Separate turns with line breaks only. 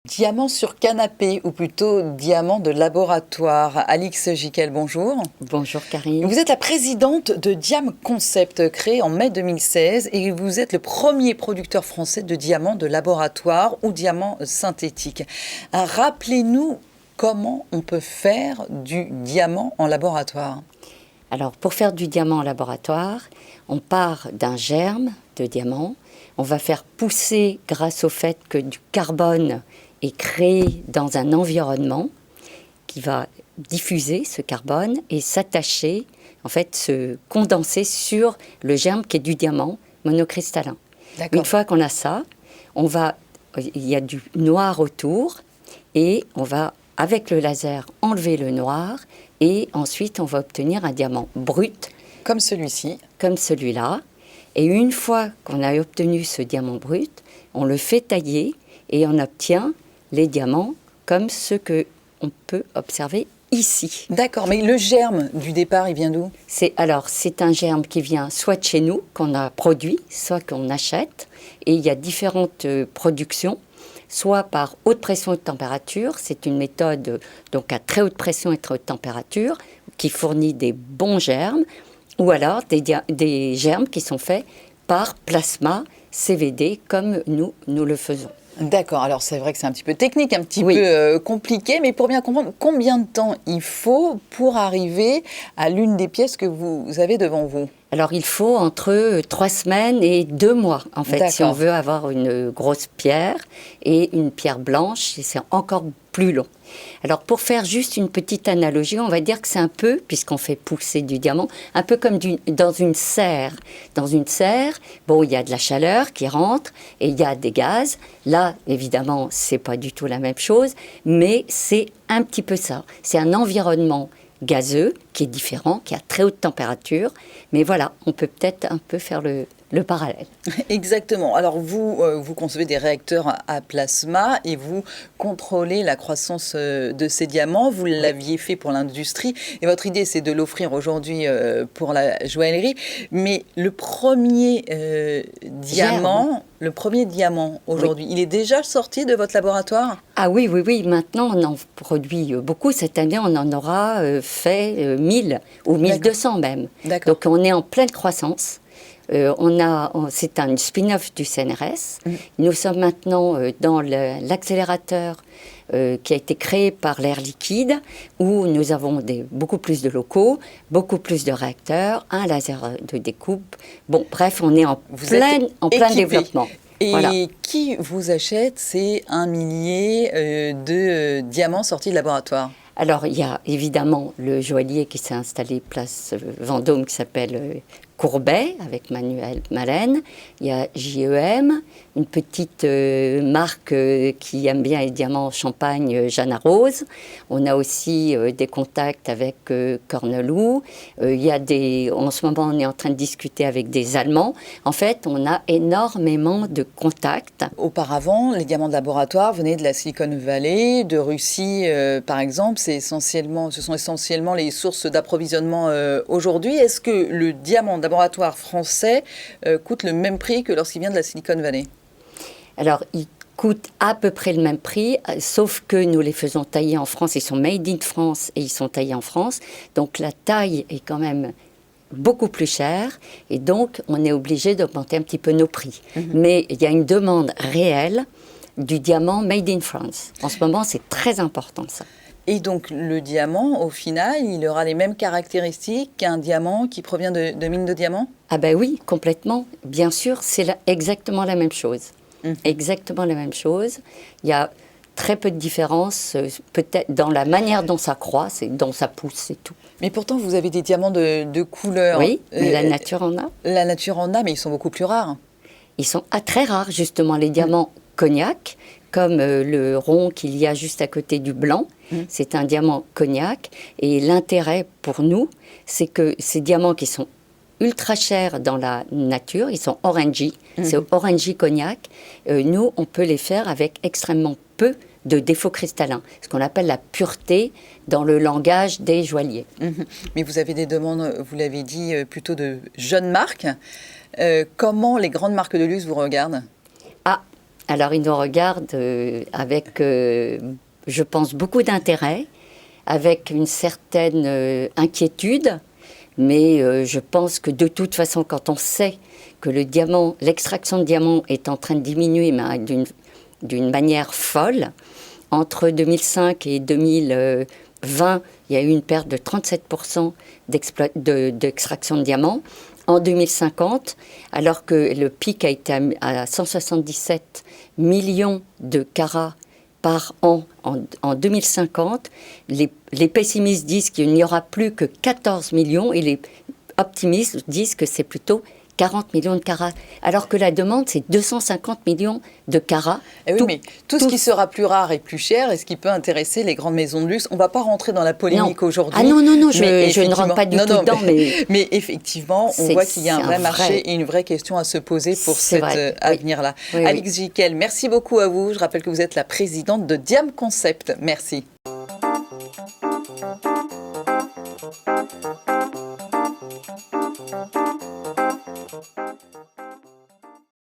Diamant sur canapé, ou plutôt diamant de laboratoire. Alix Jiquel, bonjour.
Bonjour Karine.
Vous êtes la présidente de Diam Concept, créée en mai 2016, et vous êtes le premier producteur français de diamants de laboratoire ou diamants synthétiques. Rappelez-nous comment on peut faire du diamant en laboratoire.
Alors pour faire du diamant en laboratoire, on part d'un germe de diamant. On va faire pousser grâce au fait que du carbone est créé dans un environnement qui va diffuser ce carbone et s'attacher, en fait se condenser sur le germe qui est du diamant monocristallin. Une fois qu'on a ça, il y a du noir autour et on va avec le laser enlever le noir et ensuite on va obtenir un diamant brut.
Comme celui-ci.
Comme celui-là. Et une fois qu'on a obtenu ce diamant brut, on le fait tailler et on obtient les diamants comme ceux qu'on peut observer ici.
D'accord, mais le germe du départ, il vient d'où ?
C'est un germe qui vient soit de chez nous, qu'on a produit, soit qu'on achète. Et il y a différentes productions, soit par haute pression et haute température. C'est une méthode donc à très haute pression et très haute température qui fournit des bons germes. Ou alors des germes qui sont faits par plasma CVD, comme nous le faisons.
D'accord, alors c'est vrai que c'est un petit peu technique, un petit peu compliqué, mais pour bien comprendre, combien de temps il faut pour arriver à l'une des pièces que vous avez devant vous ?
Alors il faut entre 3 semaines et 2 mois, en fait, si on veut avoir une grosse pierre et une pierre blanche, c'est encore plus long. Alors pour faire juste une petite analogie, on va dire que c'est un peu, puisqu'on fait pousser du diamant, un peu comme dans une serre. Dans une serre, bon, il y a de la chaleur qui rentre et il y a des gaz. Là, évidemment, c'est pas du tout la même chose, mais c'est un petit peu ça. C'est un environnement gazeux qui est différent, qui a très haute température. Mais voilà, on peut peut-être un peu faire le parallèle.
Exactement. Alors vous concevez des réacteurs à plasma et vous contrôlez la croissance de ces diamants. Vous l'aviez fait pour l'industrie et votre idée c'est de l'offrir aujourd'hui pour la joaillerie. Mais le premier diamant aujourd'hui, il est déjà sorti de votre laboratoire ?
Ah oui. Maintenant on en produit beaucoup. Cette année on en aura fait 1000 ou 1200 même. Donc on est en pleine croissance. C'est un spin-off du CNRS. Nous sommes maintenant dans l'accélérateur qui a été créé par l'Air Liquide, où nous avons beaucoup plus de locaux, beaucoup plus de réacteurs, un laser de découpe. Bon, bref, on est en plein développement.
Et
voilà.
Qui vous achète ces 1 millier de diamants sortis de laboratoire ?
Alors, il y a évidemment le joaillier qui s'est installé place Vendôme, qui s'appelle Courbet, avec Manuel Malène. Il y a JEM, une petite marque qui aime bien les diamants champagne, Jeanne Rose. On a aussi des contacts avec Cornelou. En ce moment, on est en train de discuter avec des Allemands. En fait, on a énormément de contacts.
Auparavant, les diamants de laboratoire venaient de la Silicon Valley, de Russie, par exemple. Ce sont essentiellement les sources d'approvisionnement aujourd'hui. Est-ce que le diamant de laboratoire français coûte le même prix que lorsqu'il vient de la Silicon Valley ?
Alors, il coûte à peu près le même prix, sauf que nous les faisons tailler en France. Ils sont made in France et ils sont taillés en France. Donc, la taille est quand même beaucoup plus chère et donc, on est obligé d'augmenter un petit peu nos prix. Mais il y a une demande réelle du diamant made in France. En ce moment, c'est très important, ça.
Et donc, le diamant, au final, il aura les mêmes caractéristiques qu'un diamant qui provient de mines de diamants ?
Ah ben oui, complètement. Bien sûr, c'est exactement la même chose. Exactement la même chose. Il y a très peu de différence, peut-être dans la manière dont ça croît, dont ça pousse, c'est tout.
Mais pourtant, vous avez des diamants de couleur.
Oui, mais la nature en a.
La nature en a, mais ils sont beaucoup plus rares.
Ils sont très rares, justement, les diamants cognac, comme le rond qu'il y a juste à côté du blanc. C'est un diamant cognac. Et l'intérêt pour nous, c'est que ces diamants qui sont ultra chers dans la nature, ils sont orangey, c'est orangey cognac. Nous, on peut les faire avec extrêmement peu de défauts cristallins, ce qu'on appelle la pureté dans le langage des joailliers.
Mais vous avez des demandes, vous l'avez dit, plutôt de jeunes marques. Comment les grandes marques de luxe vous regardent?
Ah, alors ils nous regardent avec, je pense, beaucoup d'intérêt, avec une certaine inquiétude, mais je pense que de toute façon, quand on sait que le diamant, l'extraction de diamants est en train de diminuer mais d'une manière folle, entre 2005 et 2020, il y a eu une perte de 37% d'extraction de diamants. En 2050, alors que le pic a été à 177 millions de carats par an en 2050, les pessimistes disent qu'il n'y aura plus que 14 millions et les optimistes disent que c'est plutôt 40 millions de carats, alors que la demande, c'est 250 millions de carats.
Eh oui, mais tout ce qui sera plus rare et plus cher, est ce qui peut intéresser les grandes maisons de luxe. On ne va pas rentrer dans la polémique aujourd'hui.
Ah non, je ne rentre pas du tout dedans.
Mais effectivement, on voit qu'il y a un vrai marché et une vraie question à se poser pour cet avenir-là.
Oui,
Alix Gicquel, merci beaucoup à vous. Je rappelle que vous êtes la présidente de Diam Concept. Merci.